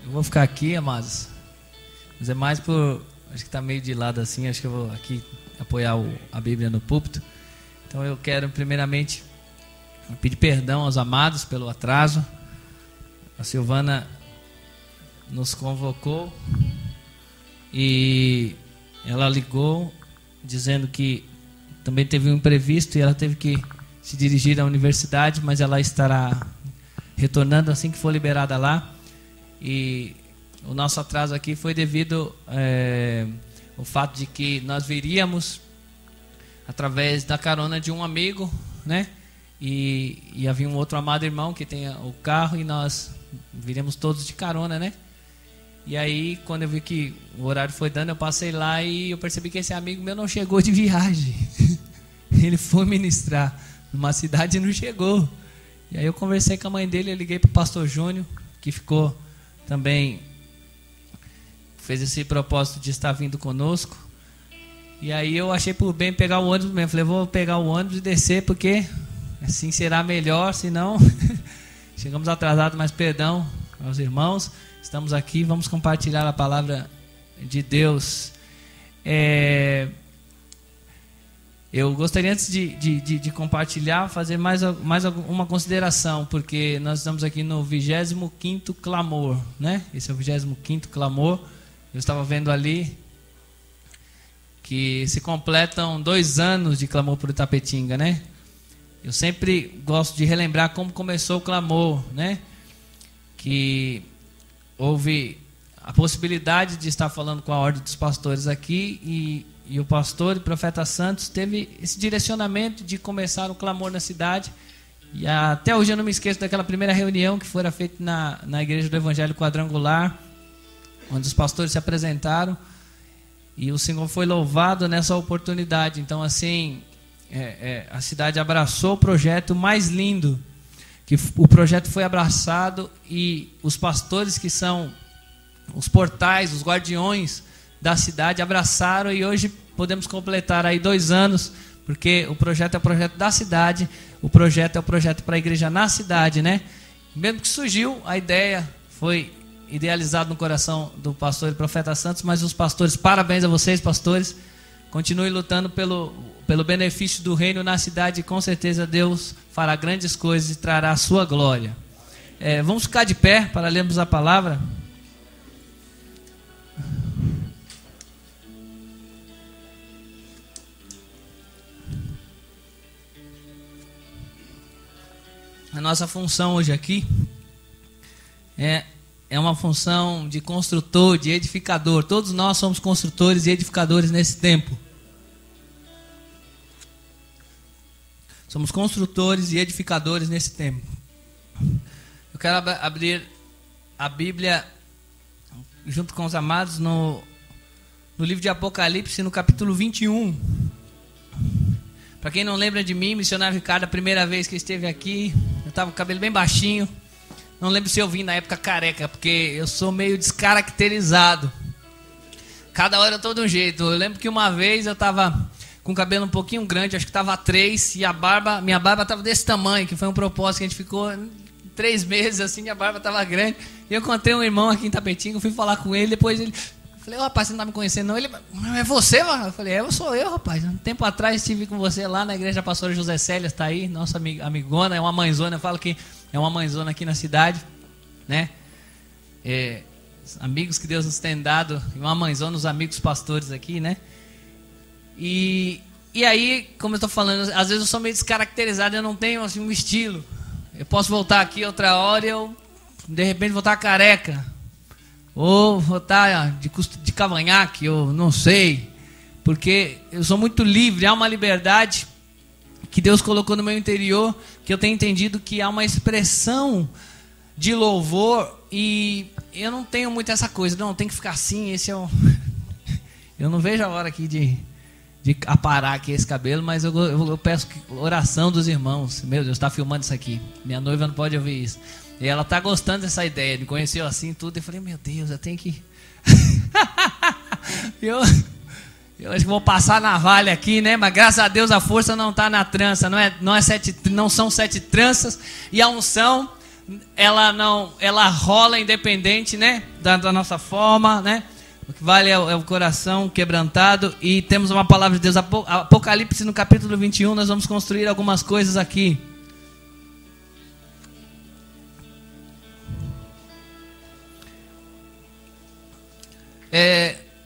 Eu vou ficar aqui, amados, mas é mais por... Acho que está meio de lado assim, acho que eu vou aqui apoiar a Bíblia no púlpito. Então eu quero primeiramente pedir perdão aos amados pelo atraso. A Silvana nos convocou e ela ligou dizendo que também teve um imprevisto e ela teve que se dirigir à universidade, mas ela estará retornando assim que for liberada lá. E o nosso atraso aqui foi devido ao fato de que nós viríamos através da carona de um amigo, né? E havia um outro amado irmão que tem o carro e nós viríamos todos de carona, né? E aí, quando eu vi que o horário foi dando, eu passei lá e eu percebi que esse amigo meu não chegou de viagem. Ele foi ministrar numa cidade e não chegou. E aí eu conversei com a mãe dele, eu liguei para o pastor Júnior, que ficou também, fez esse propósito de estar vindo conosco. E aí eu achei por bem pegar o ônibus mesmo. Falei, vou pegar o ônibus e descer, porque assim será melhor, senão chegamos atrasados, mas perdão aos irmãos. Estamos aqui, vamos compartilhar a palavra de Deus. Eu gostaria, antes de compartilhar, fazer mais uma consideração, porque nós estamos aqui no 25º clamor, né? Esse é o 25º clamor. Eu estava vendo ali que se completam 2 anos de clamor por Itapetinga, né? Eu sempre gosto de relembrar como começou o clamor, né? Que houve a possibilidade de estar falando com a ordem dos pastores aqui e o pastor e profeta Santos teve esse direcionamento de começar o clamor na cidade. E até hoje eu não me esqueço daquela primeira reunião que foi feita na igreja do Evangelho Quadrangular, onde os pastores se apresentaram e o Senhor foi louvado nessa oportunidade. Então, assim, a cidade abraçou o projeto mais lindo, que o projeto foi abraçado e os pastores, que são os portais, os guardiões da cidade, abraçaram, e hoje podemos completar aí 2 anos, porque o projeto é o projeto da cidade, o projeto é o projeto para a igreja na cidade, né? Mesmo que surgiu, a ideia foi idealizada no coração do pastor e profeta Santos, mas os pastores, parabéns a vocês, pastores, continue lutando pelo benefício do reino na cidade, e com certeza Deus fará grandes coisas e trará a sua glória. Vamos ficar de pé para lermos a palavra. A nossa função hoje aqui é uma função de construtor, de edificador. Todos nós somos construtores e edificadores nesse tempo. Somos construtores e edificadores nesse tempo. Eu quero abrir a Bíblia junto com os amados no livro de Apocalipse, no capítulo 21. Para quem não lembra de mim, missionário Ricardo, a primeira vez que esteve aqui, eu estava com o cabelo bem baixinho. Não lembro se eu vim na época careca, porque eu sou meio descaracterizado. Cada hora eu estou de um jeito. Eu lembro que uma vez eu estava com o cabelo um pouquinho grande, acho que estava 3, e minha barba estava desse tamanho, que foi um propósito que a gente ficou 3 meses assim, minha barba estava grande. E eu encontrei um irmão aqui em Itapetinga, eu fui falar com ele, depois ele... Falei, rapaz, você não está me conhecendo não? Ele, é você, mano? Eu falei, sou eu, rapaz. Um tempo atrás estive com você lá na igreja da pastora José Célia, está aí, nossa amigona, é uma mãezona, eu falo que é uma mãezona aqui na cidade, né? Amigos que Deus nos tem dado, uma mãezona, os amigos pastores aqui, né? E aí, como eu estou falando, às vezes eu sou meio descaracterizado, eu não tenho assim, um estilo. Eu posso voltar aqui outra hora e eu, de repente, vou estar careca. Ou vou estar de cavanhaque, eu não sei. Porque eu sou muito livre, há uma liberdade que Deus colocou no meu interior, que eu tenho entendido que há uma expressão de louvor, e eu não tenho muito essa coisa, não, tem que ficar assim, esse é o... Eu não vejo a hora aqui de aparar aqui esse cabelo, mas eu peço oração dos irmãos. Meu Deus, está filmando isso aqui, minha noiva não pode ouvir isso. E ela está gostando dessa ideia, me conheceu assim tudo, e eu falei, meu Deus, eu tenho que... eu acho que vou passar na navalha aqui, né? Mas graças a Deus a força não está na trança, não são 7 tranças, e a unção ela rola independente, né, da nossa forma, né? O que vale é o coração quebrantado. E temos uma palavra de Deus, Apocalipse no capítulo 21, nós vamos construir algumas coisas aqui.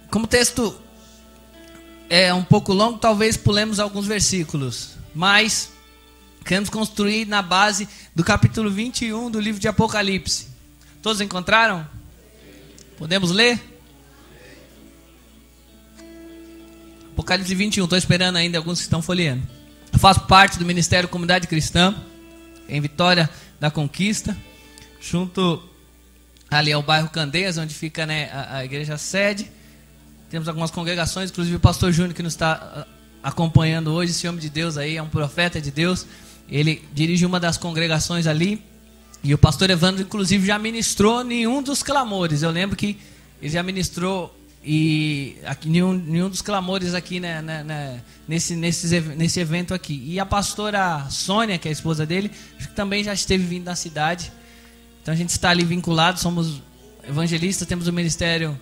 Como o texto é um pouco longo, talvez pulemos alguns versículos, mas queremos construir na base do capítulo 21 do livro de Apocalipse. Todos encontraram? Podemos ler? Apocalipse 21, estou esperando ainda alguns que estão folheando. Eu faço parte do Ministério Comunidade Cristã, em Vitória da Conquista, junto ali ao bairro Candeias, onde fica, né, a igreja sede. Temos algumas congregações, inclusive o pastor Júnior, que nos está acompanhando hoje. Esse homem de Deus aí é um profeta de Deus. Ele dirige uma das congregações ali. E o pastor Evandro, inclusive, já ministrou nenhum dos clamores. Eu lembro que ele já ministrou nenhum dos clamores aqui, né, nesse evento aqui. E a pastora Sônia, que é a esposa dele, também já esteve vindo na cidade. Então a gente está ali vinculado, somos evangelistas, temos o ministério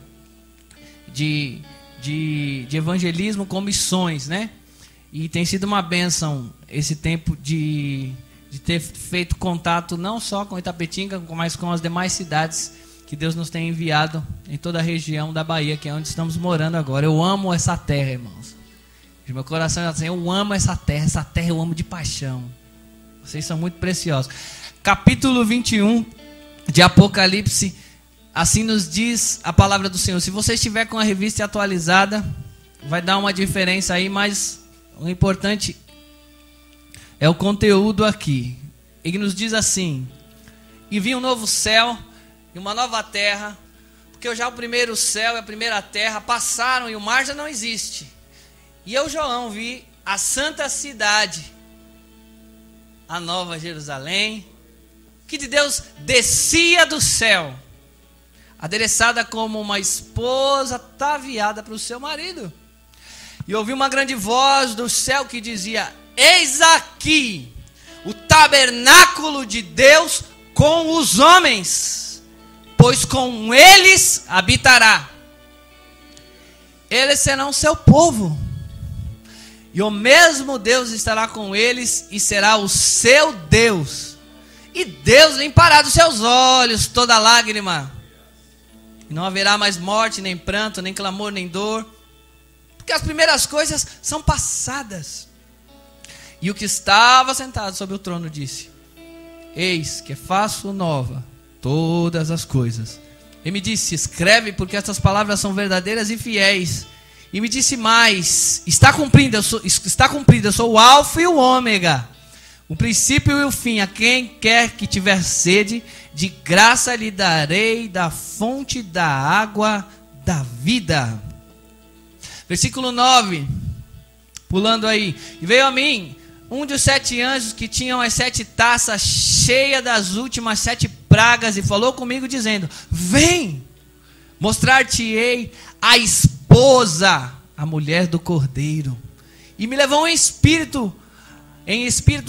de evangelismo com missões, né? E tem sido uma bênção esse tempo de ter feito contato não só com Itapetinga, mas com as demais cidades que Deus nos tem enviado em toda a região da Bahia, que é onde estamos morando agora. Eu amo essa terra, irmãos. De meu coração é assim, eu amo essa terra eu amo de paixão. Vocês são muito preciosos. Capítulo 21 de Apocalipse, assim nos diz a palavra do Senhor. Se você estiver com a revista atualizada, vai dar uma diferença aí, mas o importante é o conteúdo aqui. Ele nos diz assim: e vi um novo céu e uma nova terra, porque já o primeiro céu e a primeira terra passaram e o mar já não existe. E eu, João, vi a santa cidade, a nova Jerusalém, que de Deus descia do céu, adereçada como uma esposa ataviada para o seu marido. E ouvi uma grande voz do céu que dizia: eis aqui o tabernáculo de Deus com os homens, pois com eles habitará. Eles serão seu povo, e o mesmo Deus estará com eles e será o seu Deus. E Deus limpará dos seus olhos toda lágrima. E não haverá mais morte, nem pranto, nem clamor, nem dor, porque as primeiras coisas são passadas. E o que estava sentado sobre o trono disse: eis que faço nova todas as coisas. E me disse: escreve, porque estas palavras são verdadeiras e fiéis. E me disse mais: está cumprido, eu sou o Alfa e o Ômega, o princípio e o fim. A quem quer que tiver sede, de graça lhe darei da fonte da água da vida. Versículo 9, pulando aí. E veio a mim um dos 7 anjos que tinham as 7 taças cheias das últimas 7 pragas, e falou comigo dizendo: vem, mostrar-te-ei a esposa, a mulher do Cordeiro. E me levou em espírito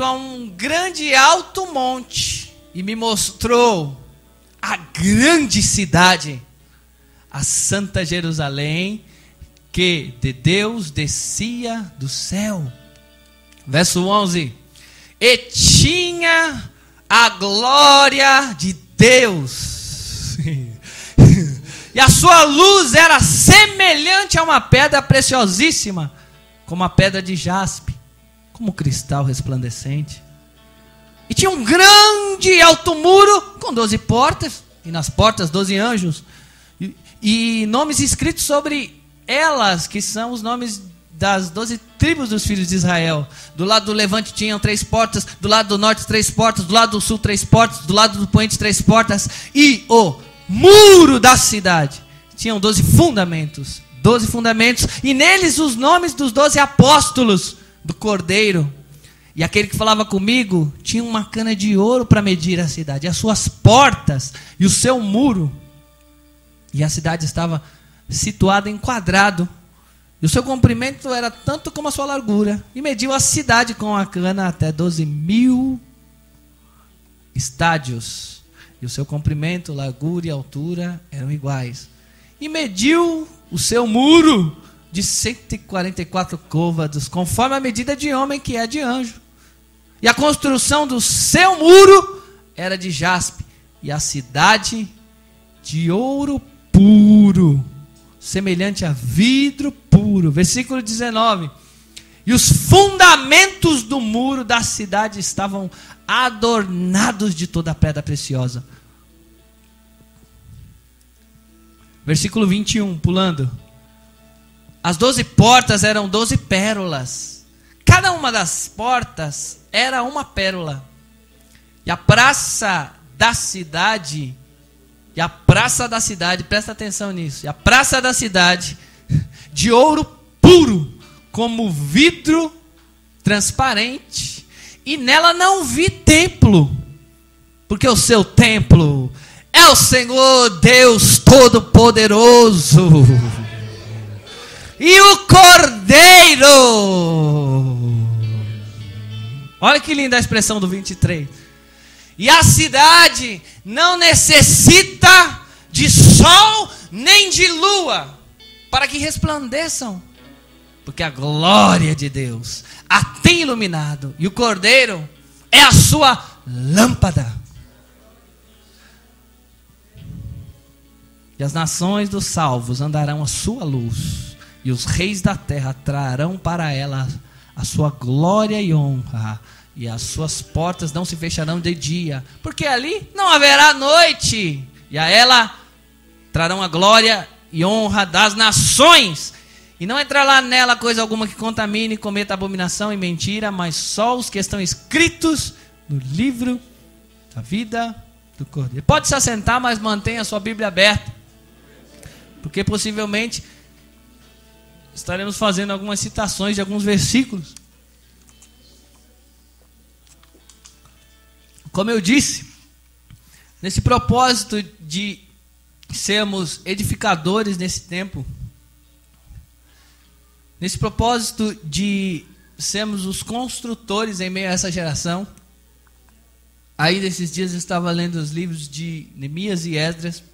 a um grande e alto monte, e me mostrou a grande cidade, a santa Jerusalém, que de Deus descia do céu. Verso 11: e tinha a glória de Deus, e a sua luz era semelhante a uma pedra preciosíssima, como a pedra de jaspe, como cristal resplandecente. E tinha um grande e alto muro com 12 portas, e nas portas 12 anjos, e nomes escritos sobre elas, que são os nomes das 12 tribos dos filhos de Israel. Do lado do levante tinham 3 portas, do lado do norte 3 portas, do lado do sul 3 portas, do lado do poente 3 portas, e o muro da cidade tinham 12 fundamentos, e neles os nomes dos 12 apóstolos do Cordeiro. E aquele que falava comigo tinha uma cana de ouro para medir a cidade, as suas portas e o seu muro. E a cidade estava situada em quadrado, e o seu comprimento era tanto como a sua largura. E mediu a cidade com a cana até 12.000 estádios. e o seu comprimento, largura e altura eram iguais. E mediu o seu muro de 144 côvados, conforme a medida de homem que é de anjo. E a construção do seu muro era de jaspe, e a cidade de ouro puro, semelhante a vidro puro. Versículo 19. E os fundamentos do muro da cidade estavam adornados de toda a pedra preciosa. Versículo 21, pulando. As 12 portas eram 12 pérolas. Cada uma das portas era uma pérola. E a praça da cidade, presta atenção nisso. E a praça da cidade, de ouro puro, como vidro transparente. E nela não vi templo, porque o seu templo é o Senhor Deus Todo-Poderoso e o Cordeiro. Olha que linda a expressão do 23. E a cidade não necessita de sol nem de lua para que resplandeçam, porque a glória de Deus a tem iluminado, e o Cordeiro é a sua lâmpada. E as nações dos salvos andarão à sua luz, e os reis da terra trarão para ela a sua glória e honra, e as suas portas não se fecharão de dia, porque ali não haverá noite, e a ela trarão a glória e honra das nações. E não entrará nela coisa alguma que contamine, cometa abominação e mentira, mas só os que estão escritos no livro da vida do Cordeiro. Pode se assentar, mas mantenha a sua Bíblia aberta, porque possivelmente estaremos fazendo algumas citações de alguns versículos. Como eu disse, nesse propósito de sermos edificadores nesse tempo, nesse propósito de sermos os construtores em meio a essa geração, aí nesses dias eu estava lendo os livros de Neemias e Esdras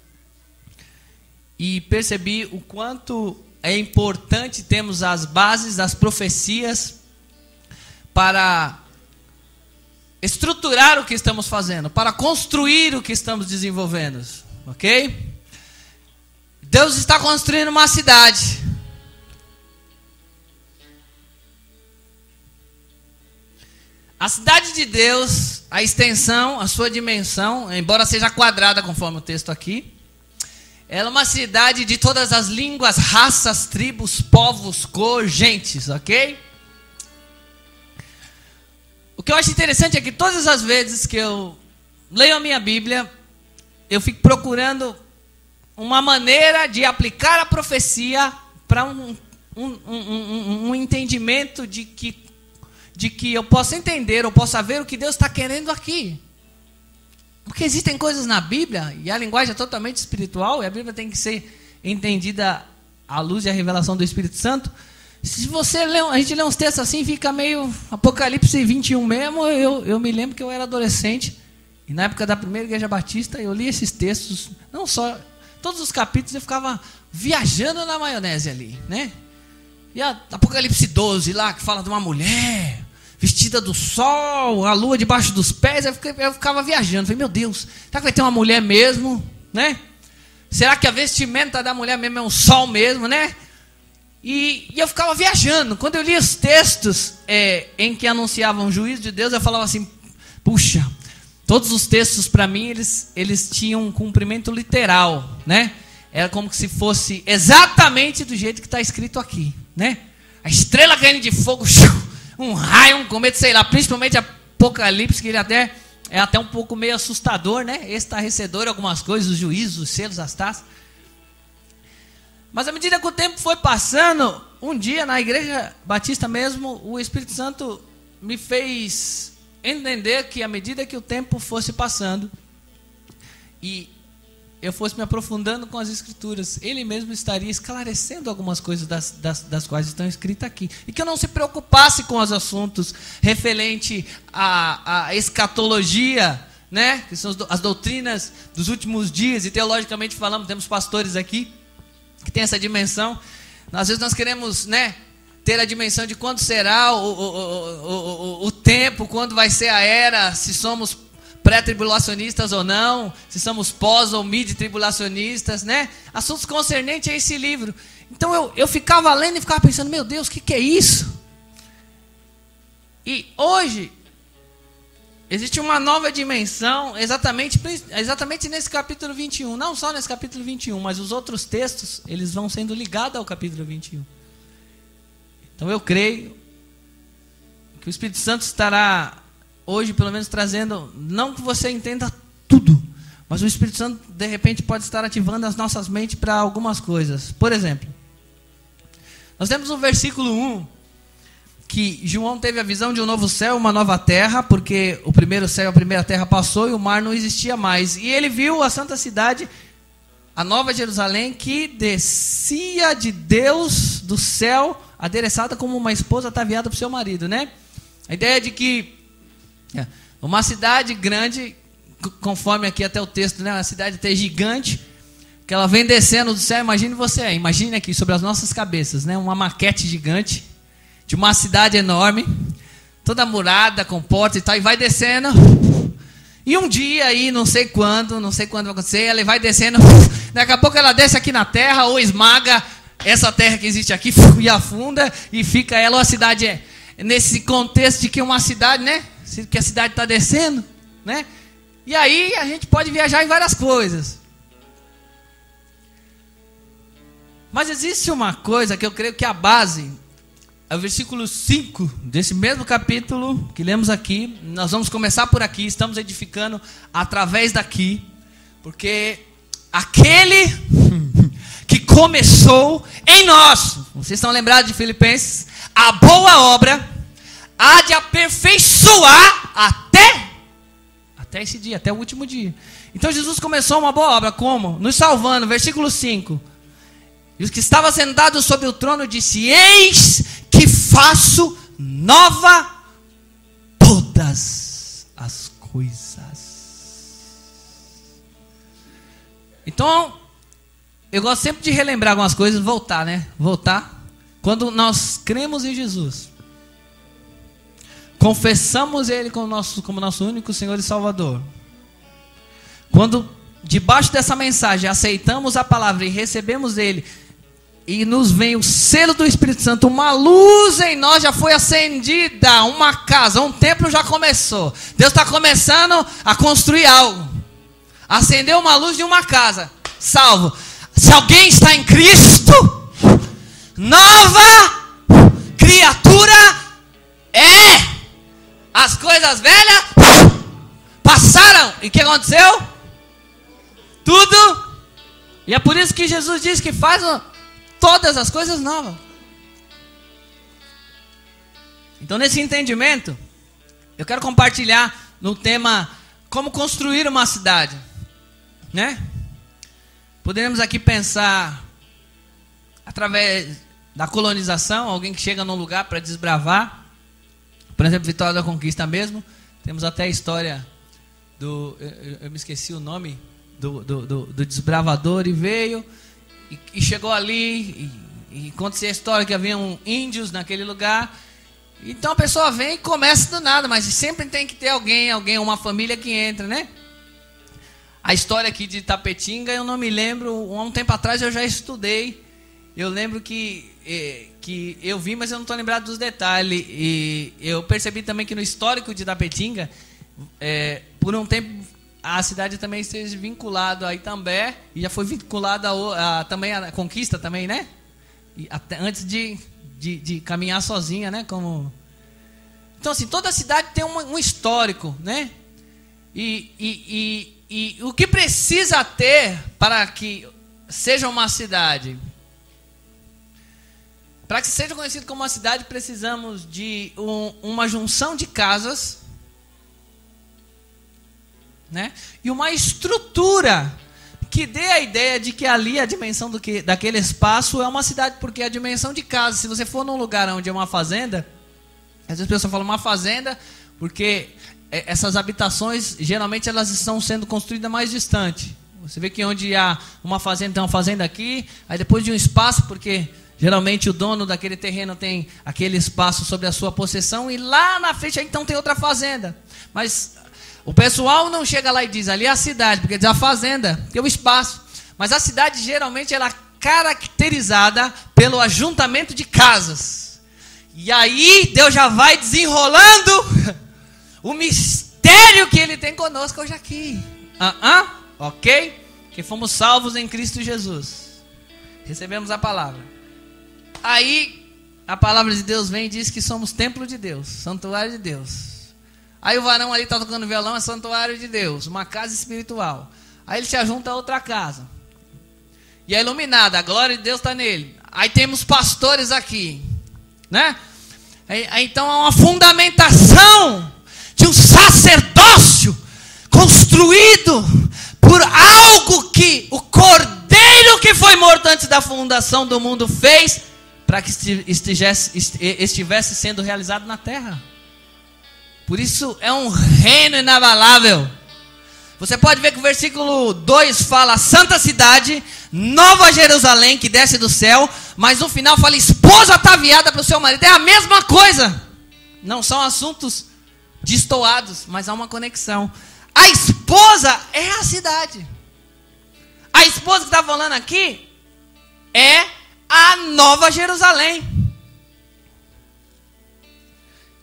e percebi o quanto é importante termos as bases das profecias para estruturar o que estamos fazendo, para construir o que estamos desenvolvendo, ok? Deus está construindo uma cidade. A cidade de Deus, a extensão, a sua dimensão, embora seja quadrada conforme o texto aqui, ela é uma cidade de todas as línguas, raças, tribos, povos, cor, gentes, ok? O que eu acho interessante é que todas as vezes que eu leio a minha Bíblia, eu fico procurando uma maneira de aplicar a profecia para um entendimento de que eu possa entender, eu possa ver o que Deus está querendo aqui. Porque existem coisas na Bíblia, e a linguagem é totalmente espiritual, e a Bíblia tem que ser entendida à luz e à revelação do Espírito Santo. Se você lê, a gente lê uns textos assim, fica meio Apocalipse 21 mesmo. Eu me lembro que eu era adolescente, e na época da primeira igreja batista, eu li esses textos, não só, todos os capítulos eu ficava viajando na maionese ali, né? E a Apocalipse 12 lá, que fala de uma mulher vestida do sol, a lua debaixo dos pés, eu ficava viajando. Falei, meu Deus, será que vai ter uma mulher mesmo, né? Será que a vestimenta da mulher mesmo é um sol mesmo, né? E eu ficava viajando. Quando eu li os textos em que anunciavam o juízo de Deus, eu falava assim, puxa, todos os textos para mim, eles tinham um cumprimento literal, né? Era como se fosse exatamente do jeito que está escrito aqui, né? A estrela caindo de fogo, um raio, um cometa, sei lá, principalmente Apocalipse, que ele é até um pouco meio assustador, né? Estarrecedor, algumas coisas, os juízos, os selos, as taças. Mas à medida que o tempo foi passando, um dia na igreja batista mesmo, o Espírito Santo me fez entender que à medida que o tempo fosse passando e eu fosse me aprofundando com as Escrituras, Ele mesmo estaria esclarecendo algumas coisas das quais estão escritas aqui. E que eu não se preocupasse com os assuntos referente à escatologia, né? Que são as doutrinas dos últimos dias, e teologicamente falando, temos pastores aqui que tem essa dimensão. Às vezes nós queremos, né, ter a dimensão de quando será o tempo, quando vai ser a era, se somos pré-tribulacionistas ou não, se somos pós ou mid-tribulacionistas, né? Assuntos concernentes a esse livro. Então eu ficava lendo e ficava pensando, meu Deus, o que é isso? E hoje existe uma nova dimensão, exatamente nesse capítulo 21. Não só nesse capítulo 21, mas os outros textos, eles vão sendo ligados ao capítulo 21. Então eu creio que o Espírito Santo estará hoje, pelo menos, trazendo, não que você entenda tudo, mas o Espírito Santo, de repente, pode estar ativando as nossas mentes para algumas coisas. Por exemplo, nós temos no versículo 1, que João teve a visão de um novo céu e uma nova terra, porque o primeiro céu e a primeira terra passou e o mar não existia mais. E ele viu a santa cidade, a nova Jerusalém, que descia de Deus do céu, adereçada como uma esposa ataviada para o seu marido, né? A ideia de que uma cidade grande, conforme aqui até o texto, né? Uma cidade até gigante, que ela vem descendo do céu. Imagine aqui sobre as nossas cabeças, né? Uma maquete gigante de uma cidade enorme, toda murada, com portas e tal, e vai descendo. E um dia aí, não sei quando vai acontecer, ela vai descendo, daqui a pouco ela desce aqui na terra, ou esmaga essa terra que existe aqui, e afunda, e fica ela, uma cidade, nesse contexto de que uma cidade, né? Que a cidade está descendo, né? E aí a gente pode viajar em várias coisas. Mas existe uma coisa que eu creio que é a base. É o versículo 5 desse mesmo capítulo que lemos aqui. Nós vamos começar por aqui. Estamos edificando através daqui, porque aquele que começou em nós, vocês estão lembrados de Filipenses, a boa obra há de aperfeiçoar até esse dia, até o último dia. Então Jesus começou uma boa obra, como? Nos salvando, versículo 5. E os que estavam sentados sobre o trono disse: eis que faço nova todas as coisas. Então, eu gosto sempre de relembrar algumas coisas, voltar, né? Voltar. Quando nós cremos em Jesus, confessamos Ele como nosso único Senhor e Salvador. Quando, debaixo dessa mensagem, aceitamos a palavra e recebemos Ele, e nos vem o selo do Espírito Santo, uma luz em nós já foi acendida, uma casa, um templo já começou. Deus está começando a construir algo. Acendeu uma luz de uma casa, salvo. Se alguém está em Cristo, nova criatura é. As coisas velhas passaram. E o que aconteceu? Tudo. E é por isso que Jesus diz que faz todas as coisas novas. Então, nesse entendimento, eu quero compartilhar no tema como construir uma cidade, né? Poderemos aqui pensar através da colonização, alguém que chega num lugar para desbravar. Por exemplo, Vitória da Conquista mesmo. Temos até a história do... Eu me esqueci o nome do desbravador, e veio e chegou ali e conta-se a história que haviam índios naquele lugar. Então a pessoa vem e começa do nada, mas sempre tem que ter alguém, uma família que entra, né? A história aqui de Itapetinga, eu não me lembro, há um tempo atrás eu já estudei. Eu lembro que eu vi, mas eu não estou lembrado dos detalhes. E eu percebi também que no histórico de Itapetinga, por um tempo, a cidade também esteve vinculada a Itambé, e já foi vinculada também a Conquista também, né? E até antes de caminhar sozinha, né? Então, assim, toda cidade tem um histórico, né? E o que precisa ter para que seja uma cidade? Para que seja conhecido como uma cidade, precisamos de uma junção de casas, né? E uma estrutura que dê a ideia de que ali a dimensão daquele espaço é uma cidade, porque a dimensão de casa, se você for num lugar onde é uma fazenda, às vezes a pessoa fala uma fazenda, porque essas habitações, geralmente elas estão sendo construídas mais distante. Você vê que onde há uma fazenda, tem uma fazenda aqui, aí depois de um espaço, porque geralmente o dono daquele terreno tem aquele espaço sobre a sua possessão, e lá na frente então tem outra fazenda. Mas o pessoal não chega lá e diz, ali é a cidade, porque diz a fazenda, tem o espaço. Mas a cidade geralmente ela é caracterizada pelo ajuntamento de casas. E aí Deus já vai desenrolando o mistério que Ele tem conosco hoje aqui. Ok? Que fomos salvos em Cristo Jesus. Recebemos a palavra. Aí a palavra de Deus vem e diz que somos templo de Deus, santuário de Deus. Aí o varão ali está tocando violão, é santuário de Deus, uma casa espiritual. Aí ele se ajunta a outra casa. E é iluminada, a glória de Deus está nele. Aí temos pastores aqui, né? Aí, então há uma fundamentação de um sacerdócio construído por algo que o Cordeiro que foi morto antes da fundação do mundo fez para que estivesse sendo realizado na terra. Por isso é um reino inabalável. Você pode ver que o versículo 2 fala Santa Cidade, Nova Jerusalém que desce do céu, mas no final fala esposa ataviada para o seu marido. É a mesma coisa. Não são assuntos destoados, mas há uma conexão. A esposa é a cidade. A esposa que está falando aqui é a Nova Jerusalém.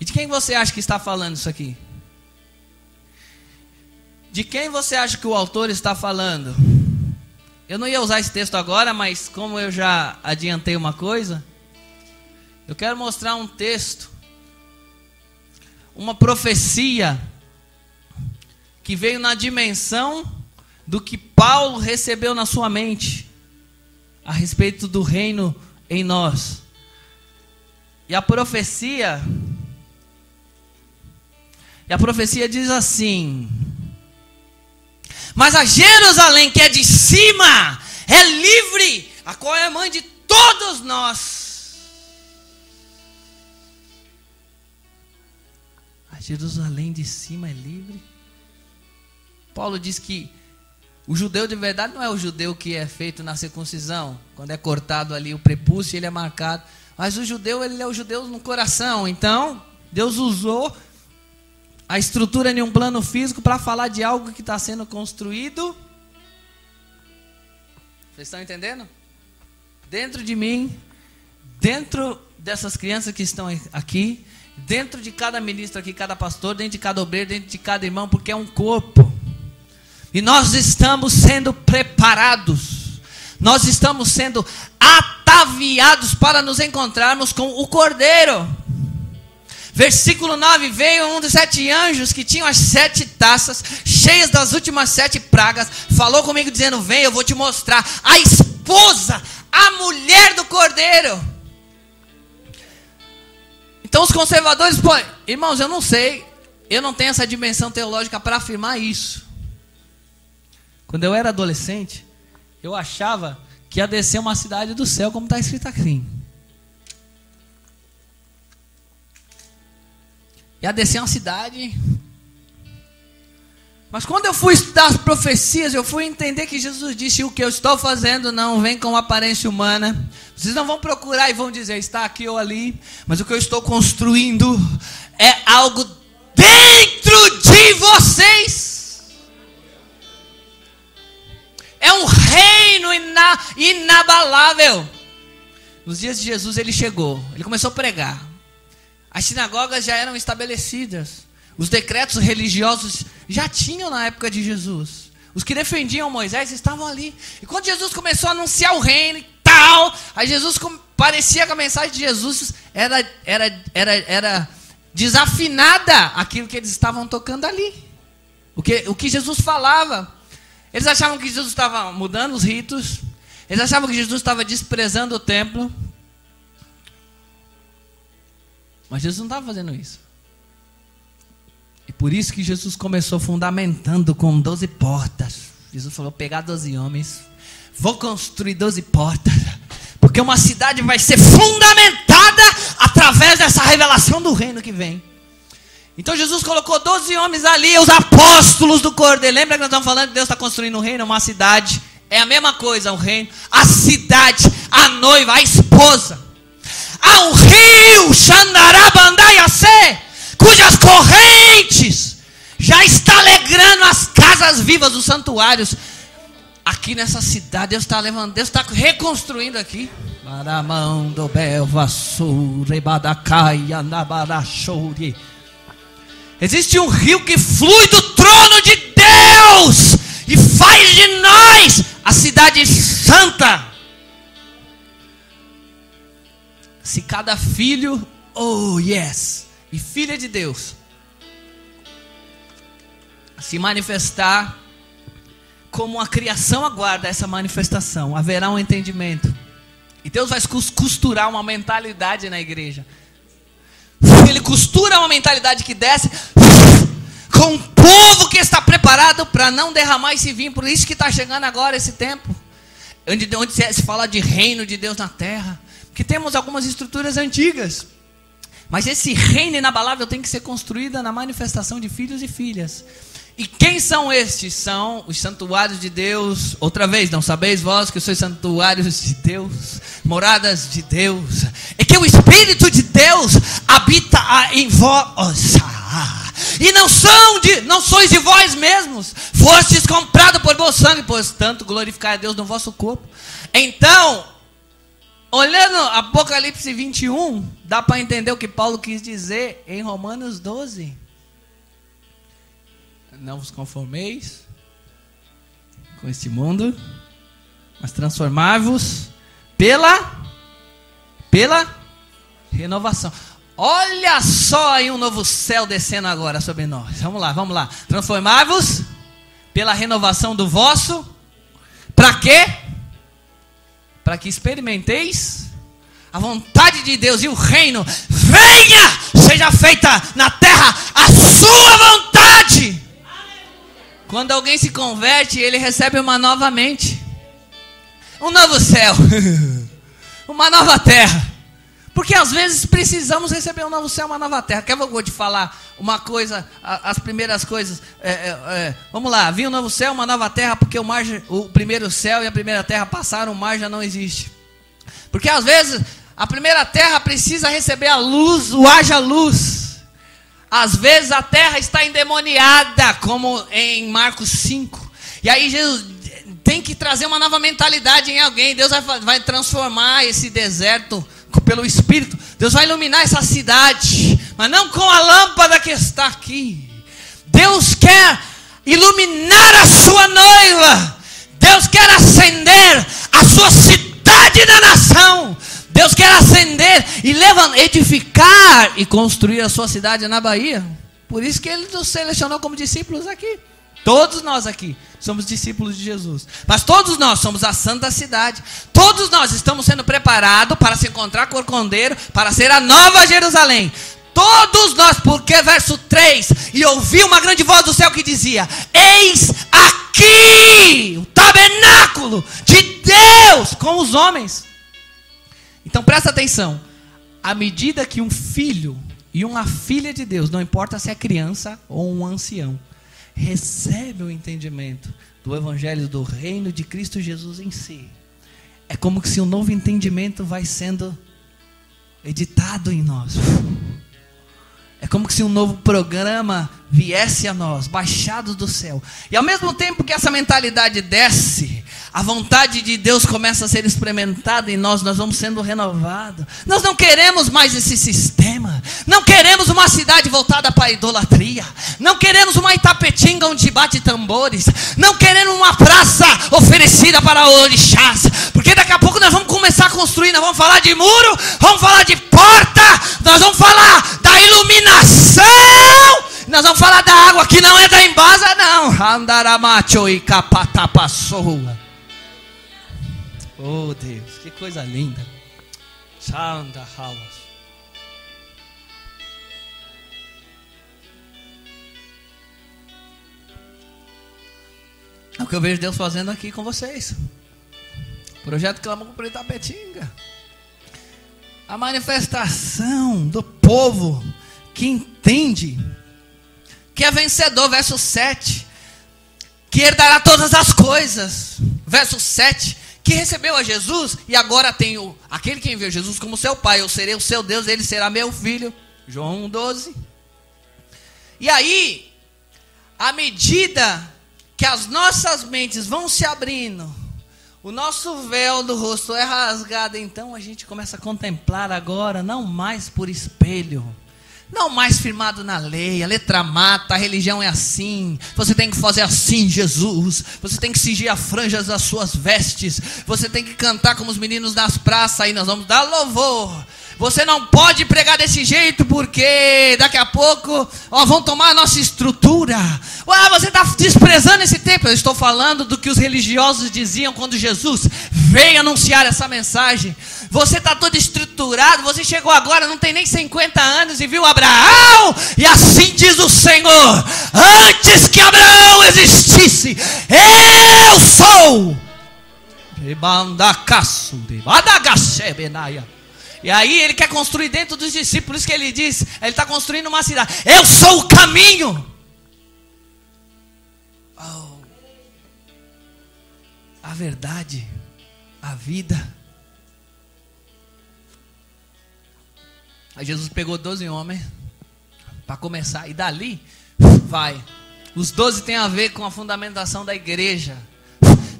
E de quem você acha que está falando isso aqui? De quem você acha que o autor está falando? Eu não ia usar esse texto agora, mas como eu já adiantei uma coisa, eu quero mostrar um texto, uma profecia que veio na dimensão do que Paulo recebeu na sua mente a respeito do reino em nós. E a profecia diz assim: mas a Jerusalém que é de cima é livre, a qual é a mãe de todos nós. A Jerusalém de cima é livre. Paulo diz que o judeu de verdade não é o judeu que é feito na circuncisão, quando é cortado ali o prepúcio, ele é marcado. Mas o judeu, ele é o judeu no coração. Então, Deus usou a estrutura de um plano físico para falar de algo que está sendo construído. Vocês estão entendendo? Dentro de mim, dentro dessas crianças que estão aqui, dentro de cada ministro aqui, cada pastor, dentro de cada obreiro, dentro de cada irmão, porque é um corpo. E nós estamos sendo preparados, nós estamos sendo ataviados para nos encontrarmos com o Cordeiro. Versículo 9, veio um dos 7 anjos que tinham as 7 taças, cheias das últimas 7 pragas, falou comigo dizendo, vem, eu vou te mostrar a esposa, a mulher do Cordeiro. Então os conservadores, irmãos, eu não sei, eu não tenho essa dimensão teológica para afirmar isso. Quando eu era adolescente, eu achava que ia descer uma cidade do céu, como está escrito aqui. Ia descer uma cidade. Mas quando eu fui estudar as profecias, eu fui entender que Jesus disse, o que eu estou fazendo não vem com aparência humana. Vocês não vão procurar e vão dizer, está aqui ou ali. Mas o que eu estou construindo é algo dentro de vocês. É um reino inabalável. Nos dias de Jesus ele chegou, ele começou a pregar. As sinagogas já eram estabelecidas. Os decretos religiosos já tinham na época de Jesus. Os que defendiam Moisés estavam ali. E quando Jesus começou a anunciar o reino e tal, aí Jesus parecia que a mensagem de Jesus era desafinada aquilo que eles estavam tocando ali. O que Jesus falava. Eles achavam que Jesus estava mudando os ritos. Eles achavam que Jesus estava desprezando o templo. Mas Jesus não estava fazendo isso. E por isso que Jesus começou fundamentando com 12 portas. Jesus falou, pegar 12 homens, vou construir 12 portas, porque uma cidade vai ser fundamentada através dessa revelação do reino que vem. Então Jesus colocou 12 homens ali, os apóstolos do Cordeiro. Lembra que nós estamos falando que Deus está construindo um reino, uma cidade? É a mesma coisa, o reino, a cidade, a noiva, a esposa. Há um rio, Xandarabandaiacê, cujas correntes já está alegrando as casas vivas, os santuários. Aqui nessa cidade, Deus está levando, Deus está reconstruindo aqui. Existe um rio que flui do trono de Deus e faz de nós a cidade santa. Se cada filho, oh yes, e filha de Deus se manifestar como a criação aguarda essa manifestação, haverá um entendimento. E Deus vai costurar uma mentalidade na igreja. Ele costura uma mentalidade que desce com um povo que está preparado para não derramar esse vinho. Por isso que está chegando agora esse tempo, onde se fala de reino de Deus na terra. Porque temos algumas estruturas antigas, mas esse reino inabalável tem que ser construído na manifestação de filhos e filhas. E quem são estes? São os santuários de Deus. Outra vez, não sabeis vós que sois santuários de Deus, moradas de Deus, é que o Espírito de Deus habita em vós. E não sois de vós mesmos, fostes comprados por vosso sangue, pois tanto glorificai a Deus no vosso corpo. Então, olhando Apocalipse 21, dá para entender o que Paulo quis dizer em Romanos 12. Não vos conformeis com este mundo, mas transformai-vos pela renovação. Olha só aí um novo céu descendo agora sobre nós. Vamos lá. Transformai-vos pela renovação do vosso. Para quê? Para que experimenteis a vontade de Deus e o reino. Seja feita na terra a sua vontade. Quando alguém se converte, ele recebe uma nova mente, um novo céu, uma nova terra. Porque às vezes precisamos receber um novo céu, uma nova terra. Quer que eu vou te falar uma coisa, as primeiras coisas. Vamos lá, havia um novo céu, uma nova terra, porque o primeiro céu e a primeira terra passaram, o mar já não existe. Porque às vezes a primeira terra precisa receber a luz, o haja luz. Às vezes a terra está endemoniada, como em Marcos 5. E aí Jesus tem que trazer uma nova mentalidade em alguém. Deus vai transformar esse deserto pelo Espírito. Deus vai iluminar essa cidade, mas não com a lâmpada que está aqui. Deus quer iluminar a sua noiva. Deus quer acender a sua cidade na nação. Deus quer acender e edificar e construir a sua cidade na Bahia. Por isso que Ele nos selecionou como discípulos aqui. Todos nós aqui somos discípulos de Jesus. Mas todos nós somos a santa cidade. Todos nós estamos sendo preparados para se encontrar com o Cordeiro, para ser a nova Jerusalém. Todos nós, porque verso 3, e ouvi uma grande voz do céu que dizia: eis aqui o tabernáculo de Deus com os homens. Então presta atenção, à medida que um filho e uma filha de Deus, não importa se é criança ou um ancião, recebe o entendimento do evangelho do reino de Cristo Jesus em si, é como se um novo entendimento vai sendo editado em nós. É como se um novo programa viesse a nós, baixado do céu. E ao mesmo tempo que essa mentalidade desce, a vontade de Deus começa a ser experimentada em nós, nós vamos sendo renovados. Nós não queremos mais esse sistema. Não queremos uma cidade voltada para a idolatria. Não queremos uma Itapetinga onde bate tambores. Não queremos uma praça oferecida para orixás. Porque daqui a pouco nós vamos começar a construir. Nós vamos falar de muro, vamos falar de porta, nós vamos falar da iluminação. Nós vamos falar da água que não é da embasa, não. Andaramacho e capatapassoa. Oh Deus, que coisa linda. Santa Halas. É o que eu vejo Deus fazendo aqui com vocês. Projeto Clamor por Itapetinga. A manifestação do povo que entende que é vencedor, verso 7, que herdará todas as coisas, verso 7, que recebeu a Jesus e agora tem aquele que enviou Jesus como seu pai, eu serei o seu Deus, ele será meu filho, João 1,12. E aí, à medida que as nossas mentes vão se abrindo, o nosso véu do rosto é rasgado, então a gente começa a contemplar agora, não mais por espelho, não mais firmado na lei, a letra mata, a religião é assim, você tem que fazer assim, Jesus, você tem que cingir a franja das suas vestes, você tem que cantar como os meninos das praças, aí nós vamos dar louvor. Você não pode pregar desse jeito, porque daqui a pouco vão tomar a nossa estrutura. Você está desprezando esse tempo. Eu estou falando do que os religiosos diziam quando Jesus veio anunciar essa mensagem. Você está todo estruturado, você chegou agora, não tem nem 50 anos e viu Abraão. E assim diz o Senhor: antes que Abraão existisse, eu sou. E aí ele quer construir dentro dos discípulos, por isso que ele diz, ele está construindo uma cidade. Eu sou o caminho. A verdade, a vida. Aí Jesus pegou 12 homens para começar, e dali vai. Os 12 tem a ver com a fundamentação da igreja.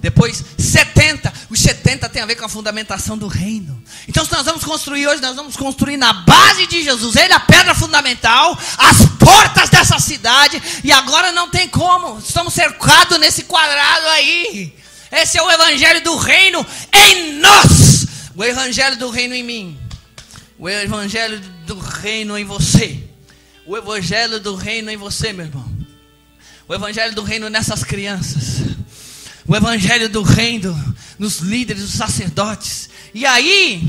Depois 70, os 70 tem a ver com a fundamentação do reino. Então se nós vamos construir hoje, nós vamos construir na base de Jesus. Ele é a pedra fundamental, as portas dessa cidade. E agora não tem como, estamos cercados nesse quadrado aí. Esse é o evangelho do reino em nós. O evangelho do reino em mim. O evangelho do reino em você. O evangelho do reino em você, meu irmão. O evangelho do reino nessas crianças. O evangelho do reino nos líderes, nos sacerdotes. E aí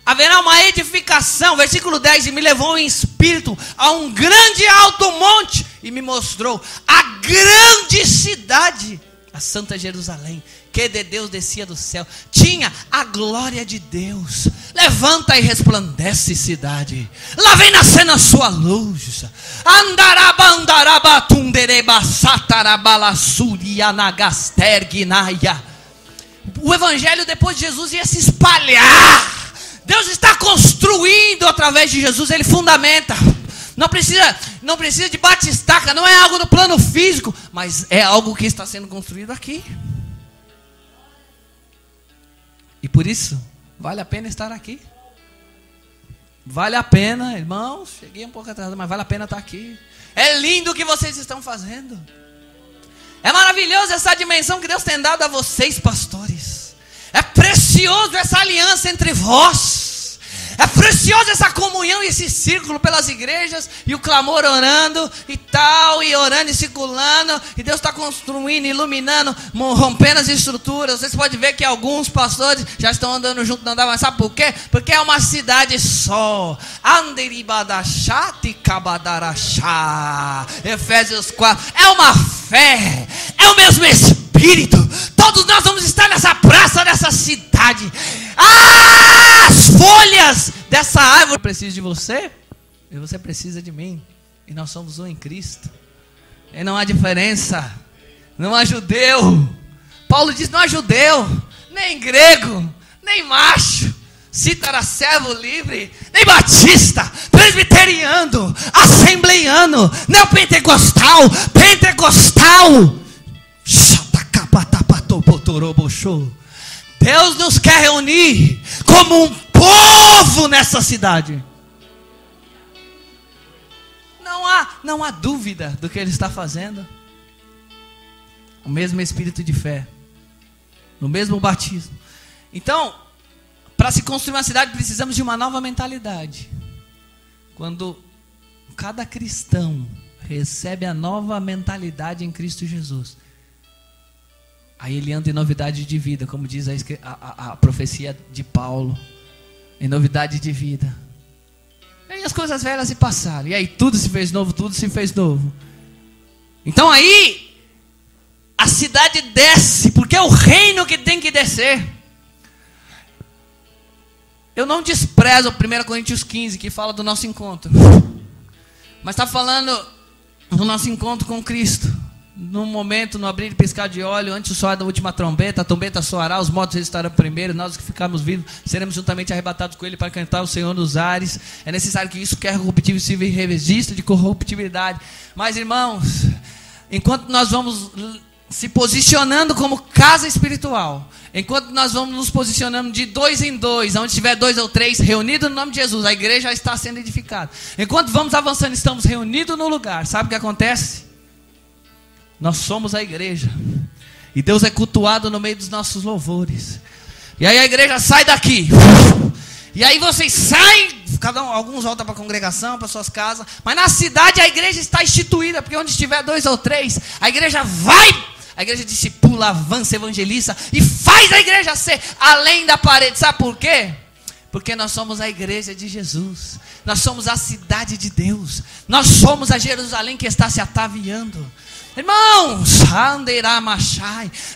haverá uma edificação. Versículo 10: e me levou em espírito a um grande alto monte e me mostrou a grande cidade, a Santa Jerusalém, que de Deus descia do céu, tinha a glória de Deus. Levanta e resplandece, cidade, lá vem nascendo a sua luz. O evangelho depois de Jesus ia se espalhar. Deus está construindo através de Jesus, ele fundamenta. Não precisa de batistaca, não é algo no plano físico, mas é algo que está sendo construído aqui. E por isso, vale a pena estar aqui. Vale a pena, irmãos. Cheguei um pouco atrasado, mas vale a pena estar aqui. É lindo o que vocês estão fazendo. É maravilhoso essa dimensão que Deus tem dado a vocês, pastores. É precioso essa aliança entre vós. É preciosa essa comunhão e esse círculo pelas igrejas, e o clamor orando e tal, e orando e circulando, e Deus está construindo, iluminando, rompendo as estruturas. Vocês podem ver que alguns pastores já estão andando junto, não andam mais. Sabe por quê? Porque é uma cidade só. Efésios 4. É uma fé, é o mesmo Espírito. Todos nós vamos estar nessa praça, nessa cidade. As folhas dessa árvore. Eu preciso de você e você precisa de mim. E nós somos um em Cristo. E não há diferença. Não há judeu. Paulo diz: não há judeu, nem grego, nem macho, cítara, servo livre, nem batista, presbiteriano, assembleiano, neopentecostal, pentecostal. Deus nos quer reunir como um povo nessa cidade. Não há dúvida do que Ele está fazendo. O mesmo espírito de fé, no mesmo batismo. Então, para se construir uma cidade, precisamos de uma nova mentalidade. Quando cada cristão recebe a nova mentalidade em Cristo Jesus, aí ele anda em novidade de vida, como diz a profecia de Paulo, em novidade de vida. E aí as coisas velhas se passaram, e aí tudo se fez novo, tudo se fez novo. Então aí a cidade desce, porque é o reino que tem que descer. Eu não desprezo 1 Coríntios 15, que fala do nosso encontro, mas está falando no nosso encontro com Cristo, no momento, no abrir e piscar de olho, antes do soar da última trombeta, a trombeta soará, os mortos ressuscitarão primeiro, nós que ficarmos vivos, seremos juntamente arrebatados com Ele para cantar o Senhor nos ares. É necessário que isso que é corruptível se revista de corruptibilidade. Mas, irmãos, enquanto nós vamos se posicionando como casa espiritual, enquanto nós vamos nos posicionando de 2 em 2, onde tiver 2 ou 3 reunidos no nome de Jesus, a igreja já está sendo edificada. Enquanto vamos avançando, estamos reunidos no lugar. Sabe o que acontece? Nós somos a igreja, e Deus é cultuado no meio dos nossos louvores. E aí a igreja sai daqui, e aí vocês saem, alguns voltam para a congregação, para suas casas, mas na cidade a igreja está instituída, porque onde estiver 2 ou 3, a igreja vai, a igreja discipula, avança, evangeliza, e faz a igreja ser além da parede. Sabe por quê? Porque nós somos a igreja de Jesus, nós somos a cidade de Deus, nós somos a Jerusalém que está se ataviando. Irmãos,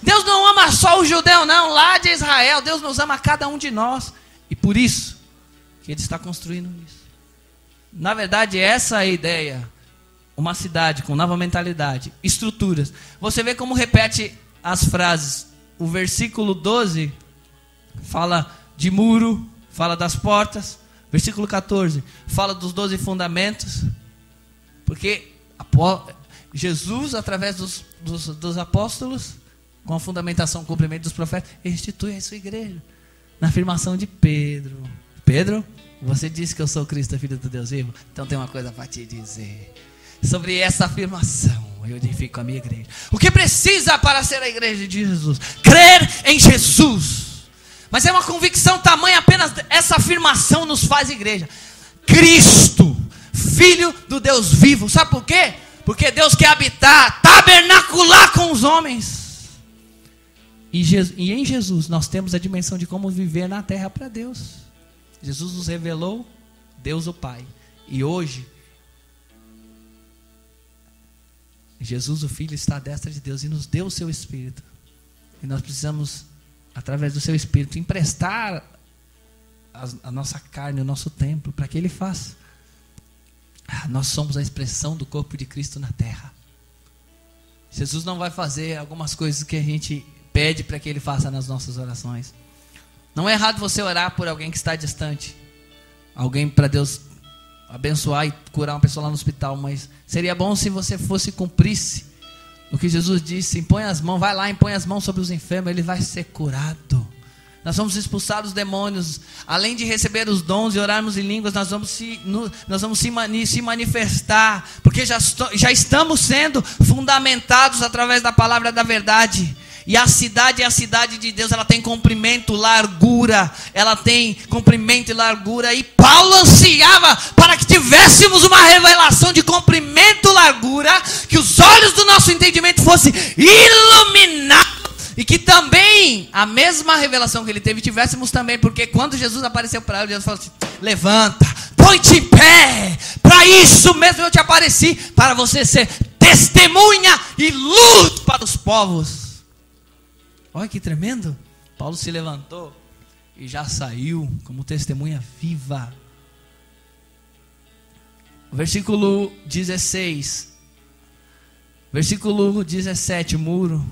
Deus não ama só o judeu não, lá de Israel, Deus nos ama a cada um de nós, e por isso que Ele está construindo isso. Na verdade, essa é a ideia, uma cidade com nova mentalidade, estruturas. Você vê como repete as frases. O versículo 12 fala de muro, fala das portas. Versículo 14 fala dos 12 fundamentos, porque Jesus, através dos apóstolos, com a fundamentação, cumprimento dos profetas, institui a sua igreja. Na afirmação de Pedro: Pedro, você disse que eu sou Cristo, filho do Deus vivo? Então tem uma coisa para te dizer. Sobre essa afirmação, eu edifico a minha igreja. O que precisa para ser a igreja de Jesus? Crer em Jesus. Mas é uma convicção tamanha, apenas essa afirmação nos faz igreja. Cristo, Filho do Deus vivo. Sabe por quê? Porque Deus quer habitar, tabernacular com os homens. E em Jesus nós temos a dimensão de como viver na terra para Deus. Jesus nos revelou Deus o Pai. E hoje, Jesus o Filho está à destra de Deus e nos deu o seu Espírito. E nós precisamos, através do seu Espírito, emprestar a nossa carne, o nosso templo, para que Ele faça. Nós somos a expressão do corpo de Cristo na terra. Jesus não vai fazer algumas coisas que a gente pede para que Ele faça nas nossas orações. Não é errado você orar por alguém que está distante, alguém para Deus abençoar e curar uma pessoa lá no hospital, mas seria bom se você cumprisse o que Jesus disse: impõe as mãos, vai lá, impõe as mãos sobre os enfermos, ele vai ser curado. Nós vamos expulsar os demônios, além de receber os dons e orarmos em línguas, nós vamos se manifestar, porque já estamos sendo fundamentados através da palavra da verdade. E a cidade é a cidade de Deus, ela tem comprimento, largura, e Paulo ansiava para que tivéssemos uma revelação de comprimento, largura, que os olhos do nosso entendimento fossem iluminados, e que também a mesma revelação que ele teve, tivéssemos também, porque quando Jesus apareceu para ele, Jesus falou assim: levanta, põe-te em pé, para isso mesmo eu te apareci, para você ser testemunha e luz para os povos. Olha que tremendo. Paulo se levantou e já saiu como testemunha viva. Versículo 16. Versículo 17, muro.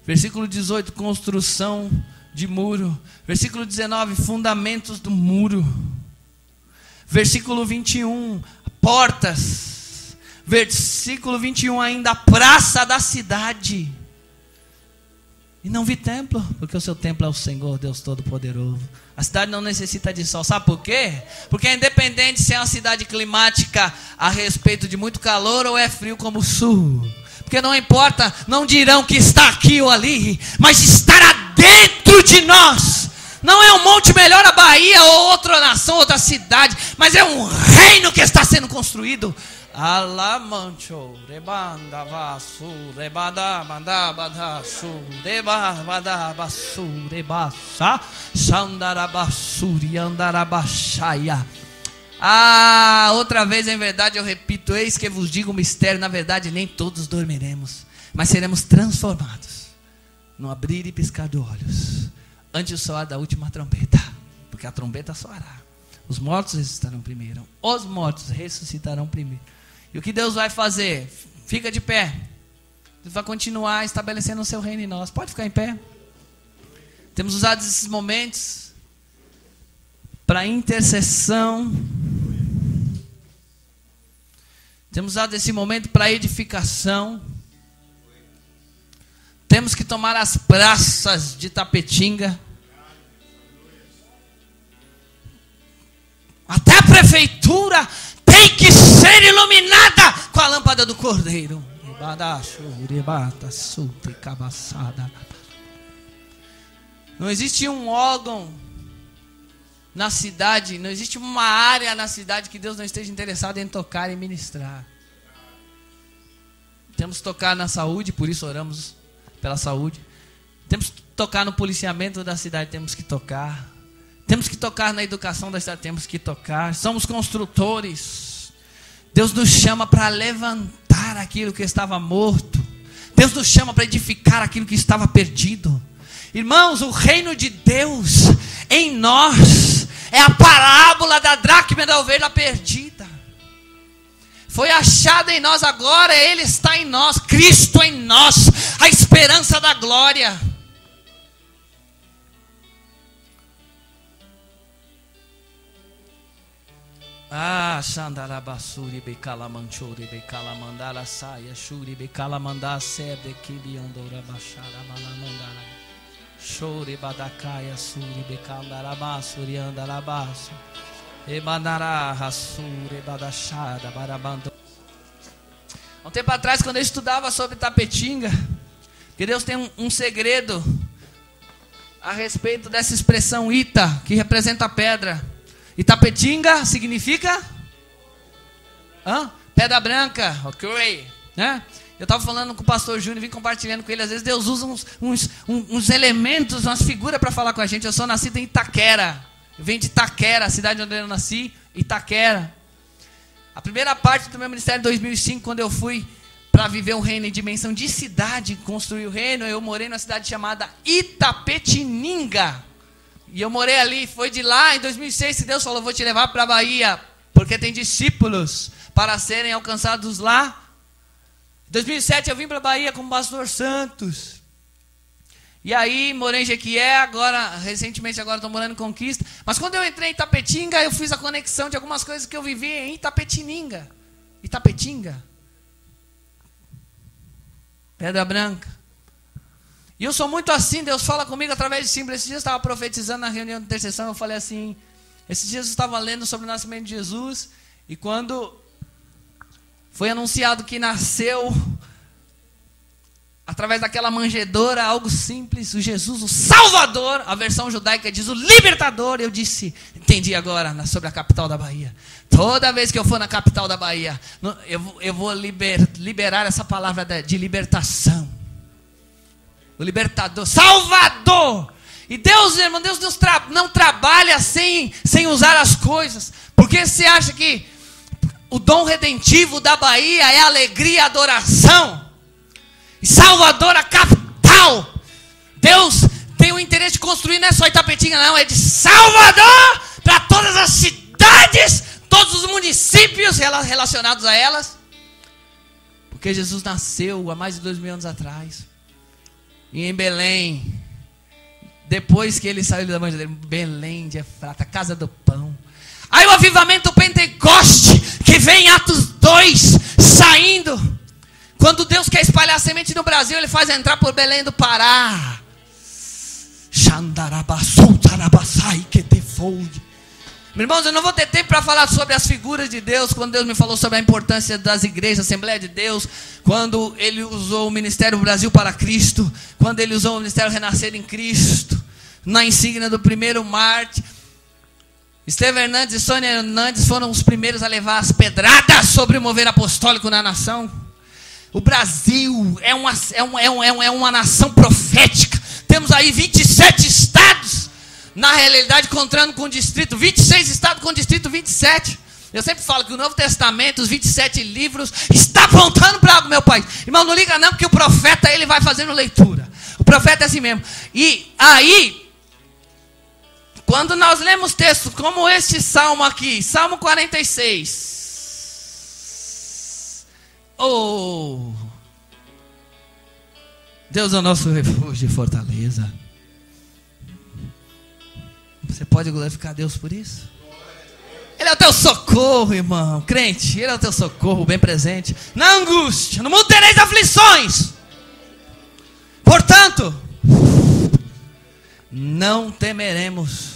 Versículo 18, construção de muro. Versículo 19, fundamentos do muro. Versículo 21, portas. Versículo 21 ainda, a praça da cidade. E não vi templo, porque o seu templo é o Senhor, Deus Todo-Poderoso. A cidade não necessita de sol, sabe por quê? Porque é independente se é uma cidade climática a respeito de muito calor ou é frio como o sul. Porque não importa, não dirão que está aqui ou ali, mas estará dentro de nós. Não é um monte melhor a Bahia ou outra nação, outra cidade, mas é um reino que está sendo construído. Alamancho, rebanda vasu, rebada mandabadasu, rebabadabasu, rebasa, sandarabasuri, andarabashaya. Outra vez, em verdade eu repito, eis que vos digo um mistério, na verdade nem todos dormiremos, mas seremos transformados no abrir e piscar de olhos, antes do soar da última trombeta, porque a trombeta soará. Os mortos ressuscitarão primeiro, os mortos ressuscitarão primeiro. E o que Deus vai fazer? Fica de pé. Deus vai continuar estabelecendo o seu reino em nós. Pode ficar em pé. Temos usado esses momentos para intercessão. Temos usado esse momento para edificação. Temos que tomar as praças de Itapetinga. Até a prefeitura tem que ser iluminada com a lâmpada do Cordeiro. Não existe um órgão na cidade, não existe uma área na cidade que Deus não esteja interessado em tocar e ministrar. Temos que tocar na saúde, por isso oramos pela saúde. Temos que tocar no policiamento da cidade, temos que tocar. Temos que tocar na educação da cidade, temos que tocar. Somos construtores. Deus nos chama para levantar aquilo que estava morto. Deus nos chama para edificar aquilo que estava perdido. Irmãos, o reino de Deus em nós é a parábola da dracma da ovelha perdida. Foi achada em nós agora, Ele está em nós, Cristo em nós, a esperança da glória. Ah, Xandarabasuri becala manchuri becala mandala saia shuri becala mandar sebe kiliondora baixara malamandara shuri badakaya suri becandarabasuri andarabasu e mandará rasuri badachada barabando. Um tempo atrás, quando eu estudava sobre Itapetinga, que Deus tem um segredo a respeito dessa expressão Ita, que representa a pedra. Itapetinga significa pedra branca, ok, né? Eu estava falando com o pastor Júnior, vim compartilhando com ele. Às vezes Deus usa uns elementos, umas figuras para falar com a gente. Eu sou nascido em Itaquera, eu venho de Itaquera, a cidade onde eu nasci, Itaquera. A primeira parte do meu ministério em 2005, quando eu fui para viver o reino em dimensão de cidade, construir o reino, eu morei numa cidade chamada Itapetininga. E eu morei ali, foi de lá em 2006 que Deus falou, vou te levar para a Bahia, porque tem discípulos para serem alcançados lá. Em 2007 eu vim para a Bahia com o pastor Santos. E aí morei em Jequié, recentemente estou morando em Conquista. Mas quando eu entrei em Itapetinga, eu fiz a conexão de algumas coisas que eu vivi em Itapetinga. Pedra Branca. E eu sou muito assim, Deus fala comigo através de símbolos. Esses dias eu estava profetizando na reunião de intercessão, eu falei assim, esses dias eu estava lendo sobre o nascimento de Jesus, e quando foi anunciado que nasceu, através daquela manjedoura, algo simples, o Jesus, o Salvador, a versão judaica diz o Libertador, eu disse, entendi agora, sobre a capital da Bahia. Toda vez que eu for na capital da Bahia, eu vou liberar essa palavra de libertação. O libertador, Salvador. E Deus, irmão, Deus não trabalha sem usar as coisas. Porque você acha que o dom redentivo da Bahia é alegria e adoração? E Salvador, a capital. Deus tem o interesse de construir, não é só Itapetinga, não. É de Salvador para todas as cidades, todos os municípios relacionados a elas. Porque Jesus nasceu há mais de 2000 anos atrás. E em Belém, depois que ele saiu da manjedoura, Belém de Efrata, casa do pão. Aí o avivamento Pentecoste, que vem em Atos 2, saindo. Quando Deus quer espalhar a semente no Brasil, Ele faz entrar por Belém do Pará. Irmãos, eu não vou ter tempo para falar sobre as figuras de Deus. Quando Deus me falou sobre a importância das igrejas, Assembleia de Deus, quando Ele usou o Ministério Brasil para Cristo, quando Ele usou o Ministério Renascer em Cristo, na insígnia do primeiro Marte, Estevão Hernandes e Sônia Hernandes foram os primeiros a levar as pedradas sobre o mover apostólico na nação. O Brasil é uma nação profética. Temos aí 27 estados, na realidade, contando com o distrito, 26 estados com o distrito 27. Eu sempre falo que o Novo Testamento, os 27 livros, está apontando para o meu país. Irmão, não liga não, porque o profeta, ele vai fazendo leitura. O profeta é assim mesmo. E aí, quando nós lemos textos como este salmo aqui, Salmo 46, Oh! Deus é o nosso refúgio e fortaleza. Você pode glorificar Deus por isso? Ele é o teu socorro, irmão. Crente, Ele é o teu socorro bem presente. Na angústia, no mundo tereis aflições. Portanto, não temeremos,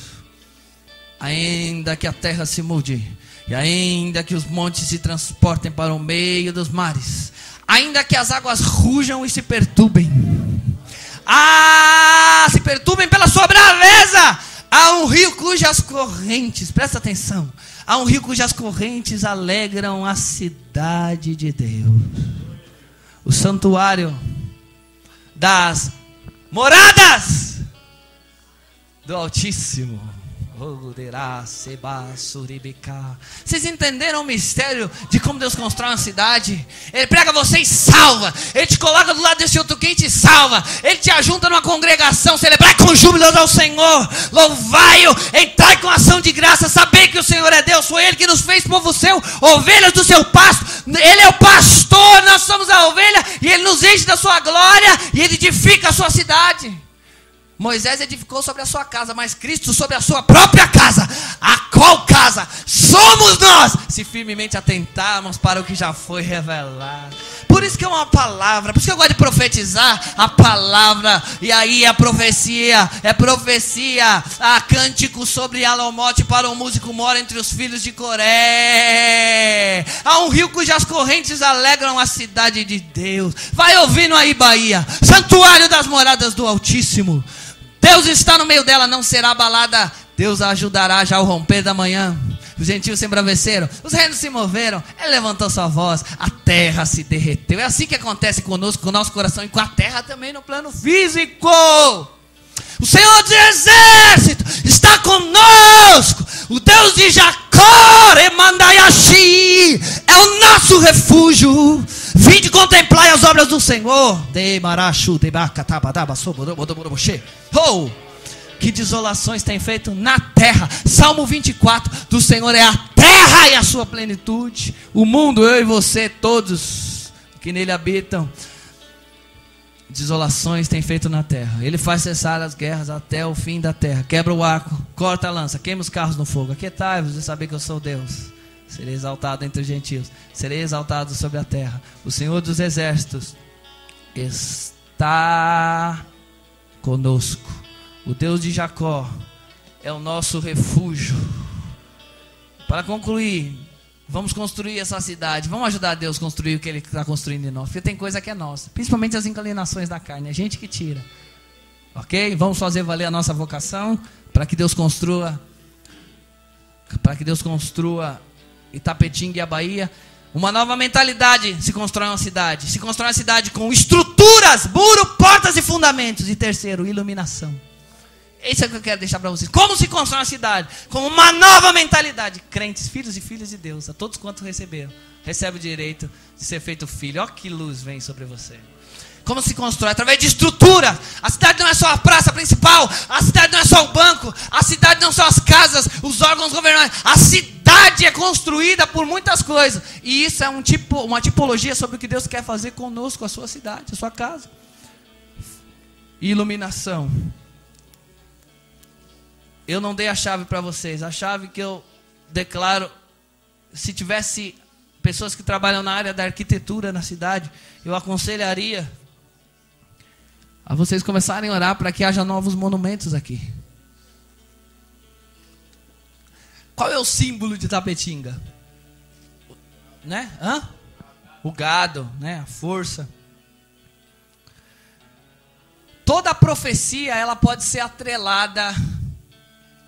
ainda que a terra se mude, e ainda que os montes se transportem para o meio dos mares, ainda que as águas rujam e se perturbem. Se perturbem pela sua braveza. Há um rio cujas correntes, presta atenção, há um rio cujas correntes alegram a cidade de Deus, o santuário das moradas do Altíssimo. Vocês entenderam o mistério de como Deus constrói uma cidade? Ele prega você e salva. Ele te coloca do lado desse outro quente e salva. Ele te ajunta numa congregação. Celebrai com júbilo ao Senhor. Louvai-o, entrai com ação de graça. Sabei que o Senhor é Deus. Foi Ele que nos fez povo seu, ovelhas do seu pasto. Ele é o pastor, nós somos a ovelha. E Ele nos enche da sua glória. E Ele edifica a sua cidade. Moisés edificou sobre a sua casa, mas Cristo sobre a sua própria casa. A qual casa? Somos nós, se firmemente atentarmos para o que já foi revelado. Por isso que é uma palavra, por isso que eu gosto de profetizar a palavra. E aí a profecia, há cântico sobre Alomote para o músico mora entre os filhos de Coré. Há um rio cujas correntes alegram a cidade de Deus. Vai ouvindo aí, Bahia, santuário das moradas do Altíssimo. Deus está no meio dela, não será abalada. Deus a ajudará já ao romper da manhã. Os gentios se embraveceram, os reinos se moveram. Ele levantou sua voz, a terra se derreteu. É assim que acontece conosco, com o nosso coração e com a terra também no plano físico. O Senhor dos Exércitos está conosco. O Deus de Jacó, Emandayashi, é o nosso refúgio. Vinde contemplai as obras do Senhor. Que desolações tem feito na terra. Salmo 24, do Senhor é a terra e a sua plenitude, o mundo, eu e você, todos que nele habitam. Desolações tem feito na terra. Ele faz cessar as guerras até o fim da terra. Quebra o arco, corta a lança, queima os carros no fogo. Aquietai-vos e saber que eu sou Deus. Serei exaltado entre os gentios, serei exaltado sobre a terra. O Senhor dos Exércitos está conosco. O Deus de Jacó é o nosso refúgio. Para concluir, vamos construir essa cidade. Vamos ajudar Deus a construir o que Ele está construindo em nós. Porque tem coisa que é nossa, principalmente as inclinações da carne. É a gente que tira. Ok? Vamos fazer valer a nossa vocação para que Deus construa. Itapetinga e a Bahia. Uma nova mentalidade. Se constrói uma cidade. Se constrói uma cidade com estruturas, muro, portas e fundamentos. E terceiro, iluminação. Isso é o que eu quero deixar para vocês. Como se constrói uma cidade? Com uma nova mentalidade. Crentes, filhos e filhas de Deus, a todos quantos receberam, recebe o direito de ser feito filho. Olha que luz vem sobre você. Como se constrói? Através de estrutura. A cidade não é só a praça principal. A cidade não é só o banco. A cidade não são as casas, os órgãos governamentais. A cidade é construída por muitas coisas. E isso é uma tipologia sobre o que Deus quer fazer conosco, a sua cidade, a sua casa. Iluminação. Eu não dei a chave para vocês. A chave que eu declaro, se tivesse pessoas que trabalham na área da arquitetura na cidade, eu aconselharia a vocês começarem a orar para que haja novos monumentos aqui. Qual é o símbolo de Itapetinga? Né? O gado, né? A força. Toda profecia, ela pode ser atrelada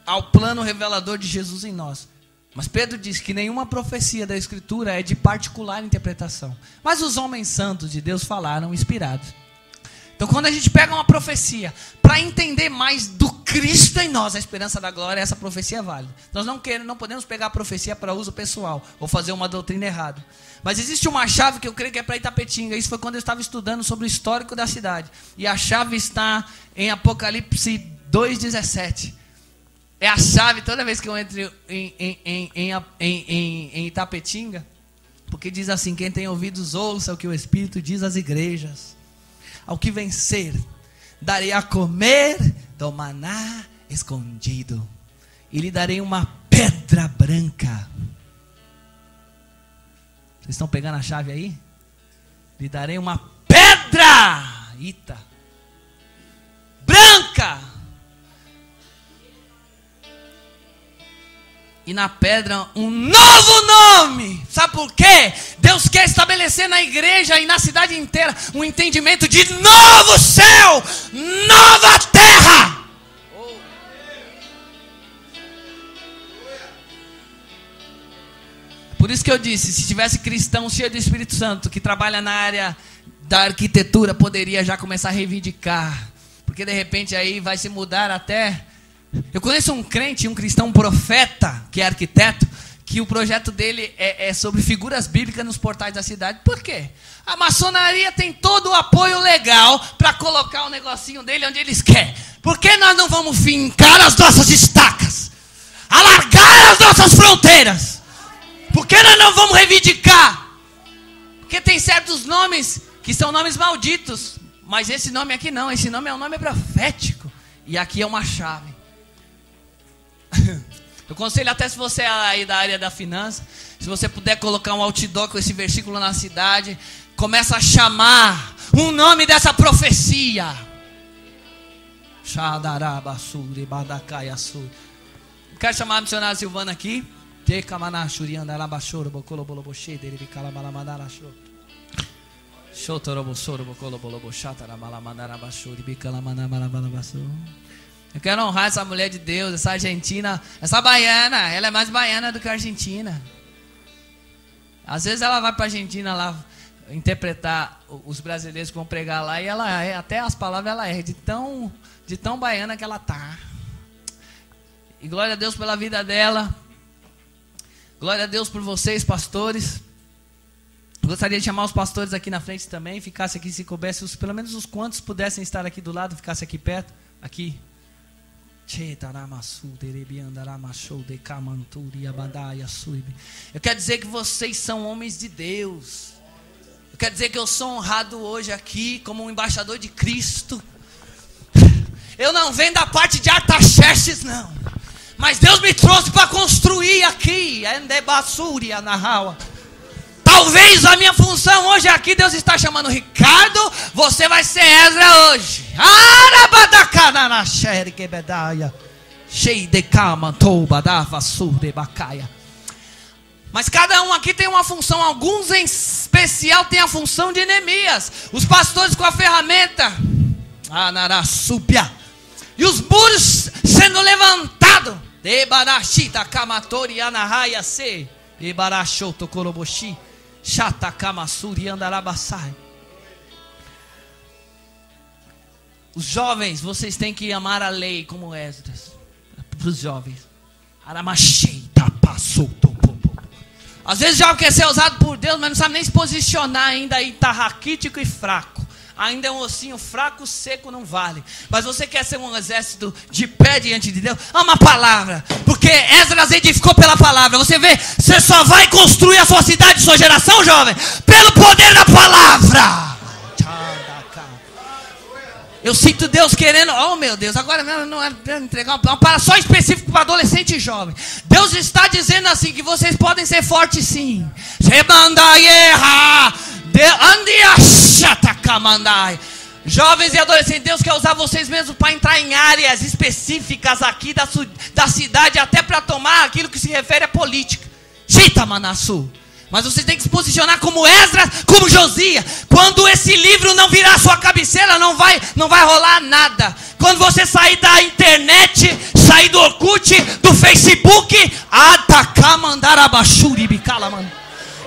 ao plano revelador de Jesus em nós. Mas Pedro diz que nenhuma profecia da Escritura é de particular interpretação. Mas os homens santos de Deus falaram inspirados. Então quando a gente pega uma profecia para entender mais do Cristo em nós, a esperança da glória, essa profecia é válida. Nós não podemos pegar a profecia para uso pessoal ou fazer uma doutrina errada. Mas existe uma chave que eu creio que é para Itapetinga. Isso foi quando eu estava estudando sobre o histórico da cidade. E a chave está em Apocalipse 2,17. É a chave toda vez que eu entro em Itapetinga. Porque diz assim: quem tem ouvidos, ouça o que o Espírito diz às igrejas. Ao que vencer, darei a comer do maná escondido, e lhe darei uma pedra branca. Vocês estão pegando a chave aí? Lhe darei uma pedra branca, e na pedra um novo nome. Sabe por quê? Deus quer estabelecer na igreja e na cidade inteira um entendimento de novo céu, nova terra. Por isso que eu disse, se tivesse cristão cheio do Espírito Santo, que trabalha na área da arquitetura, poderia já começar a reivindicar. Porque de repente aí vai se mudar até... Eu conheço um crente, um cristão profeta, que é arquiteto, que o projeto dele é sobre figuras bíblicas nos portais da cidade. Por quê? A maçonaria tem todo o apoio legal para colocar o negocinho dele onde eles querem. Por que nós não vamos fincar as nossas estacas? Alargar as nossas fronteiras? Por que nós não vamos reivindicar? Porque tem certos nomes que são nomes malditos, mas esse nome aqui não, esse nome é um nome profético, e aqui é uma chave. Eu aconselho até, se você é aí da área da finança, se você puder colocar um outdoor com esse versículo na cidade, começa a chamar um nome dessa profecia. Quero chamar a missionária Silvana aqui. Eu quero honrar essa mulher de Deus, essa argentina, essa baiana. Ela é mais baiana do que a argentina. Às vezes ela vai para a Argentina lá interpretar os brasileiros que vão pregar lá, e ela até as palavras ela erra, de tão baiana que ela tá. E glória a Deus pela vida dela. Glória a Deus por vocês, pastores. Gostaria de chamar os pastores aqui na frente também. Ficasse aqui, se coubesse, pelo menos os quantos pudessem estar aqui do lado, ficasse aqui perto. Aqui. Eu quero dizer que vocês são homens de Deus. Eu quero dizer que eu sou honrado hoje aqui como um embaixador de Cristo. Eu não venho da parte de Artaxerxes, não. Mas Deus me trouxe para construir aqui. Talvez a minha função hoje aqui, Deus está chamando Ricardo, você vai ser Ezra hoje. Mas cada um aqui tem uma função. Alguns em especial têm a função de Neemias. Os pastores com a ferramenta, e os muros sendo levantados. Os jovens, vocês têm que amar a lei como Esdras. Para os jovens, às vezes o jovem quer ser usado por Deus, mas não sabe nem se posicionar ainda. Aí está raquítico e fraco. Ainda é um ossinho fraco, seco, não vale. Mas você quer ser um exército de pé diante de Deus? Ama a palavra. Porque Esdras edificou pela palavra. Você vê, você só vai construir a sua cidade, sua geração, jovem, pelo poder da palavra. Eu sinto Deus querendo, oh meu Deus, agora não é entregar uma palavra só específica para adolescente e jovem. Deus está dizendo assim, que vocês podem ser fortes sim. Jovens e adolescentes, Deus quer usar vocês mesmo para entrar em áreas específicas aqui da cidade, até para tomar aquilo que se refere à política. Mas vocês têm que se posicionar como Esdras, como Josias. Quando esse livro não virar a sua cabeceira, não vai rolar nada. Quando você sair da internet, sair do Orkut, do Facebook,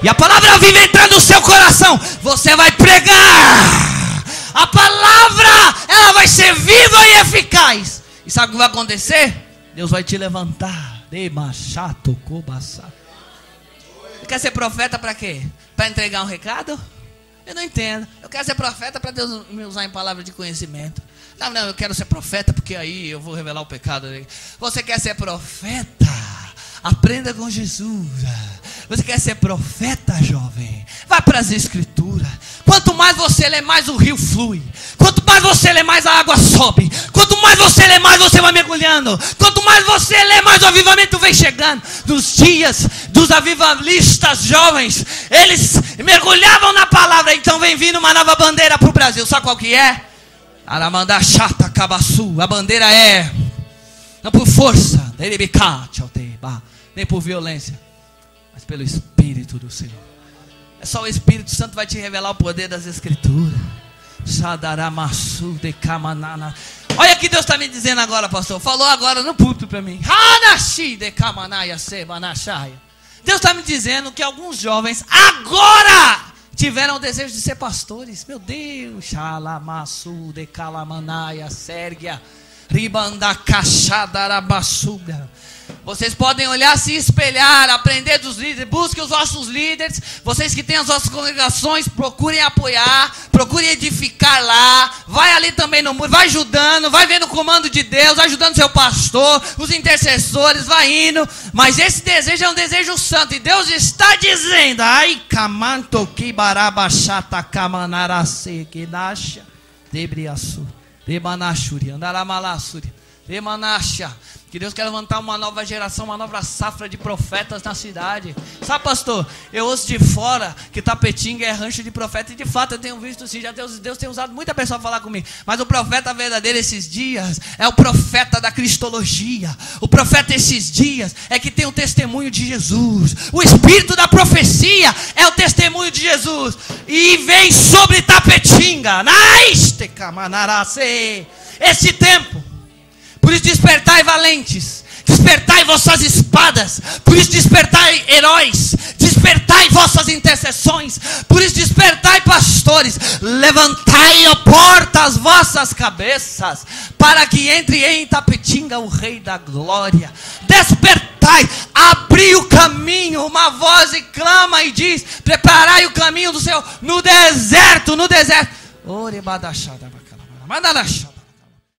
e a palavra viva entrar no seu coração, você vai pregar. A palavra, ela vai ser viva e eficaz. E sabe o que vai acontecer? Deus vai te levantar. Você quer ser profeta para quê? Para entregar um recado? Eu não entendo. Eu quero ser profeta para Deus me usar em palavra de conhecimento. Não, eu quero ser profeta porque aí eu vou revelar o pecado. Você quer ser profeta? Aprenda com Jesus. Você quer ser profeta, jovem? Vai para as escrituras. Quanto mais você lê, mais o rio flui. Quanto mais você lê, mais a água sobe. Quanto mais você lê, mais você vai mergulhando. Quanto mais você lê, mais o avivamento vem chegando. Nos dias dos avivalistas jovens, eles mergulhavam na palavra. Então vem vindo uma nova bandeira para o Brasil. Sabe qual que é? Aramandá chata cabaçu. A bandeira é: não por força, nem por violência, mas pelo Espírito do Senhor. É só o Espírito Santo vai te revelar o poder das Escrituras. Olha o que Deus está me dizendo agora, pastor. Falou agora no púlpito para mim. Deus está me dizendo que alguns jovens agora tiveram o desejo de ser pastores. Meu Deus. Vocês podem olhar, se espelhar, aprender dos líderes. Busquem os vossos líderes. Vocês que têm as vossas congregações, procurem apoiar, procurem edificar lá. Vai ali também no muro, vai ajudando, vai vendo o comando de Deus, vai ajudando seu pastor, os intercessores, vai indo. Mas esse desejo é um desejo santo, e Deus está dizendo: ai, kamanto que barabachata kamanarase que nasha debriaçu demanachuri andaramalassuri demanasha. Que Deus quer levantar uma nova geração, uma nova safra de profetas na cidade. Sabe, pastor, eu ouço de fora que Tapetinga é rancho de profeta. E de fato eu tenho visto sim, já Deus tem usado muita pessoa para falar comigo. Mas o profeta verdadeiro esses dias é o profeta da cristologia. O profeta esses dias é que tem o testemunho de Jesus. O espírito da profecia é o testemunho de Jesus. E vem sobre Tapetinga. Este tempo. Por isso despertai valentes, despertai vossas espadas, por isso despertai heróis, despertai vossas intercessões, por isso despertai pastores, levantai a porta as vossas cabeças, para que entre em Tapetinga o Rei da Glória. Despertai, abri o caminho, uma voz e clama e diz: preparai o caminho do Senhor no deserto, no deserto.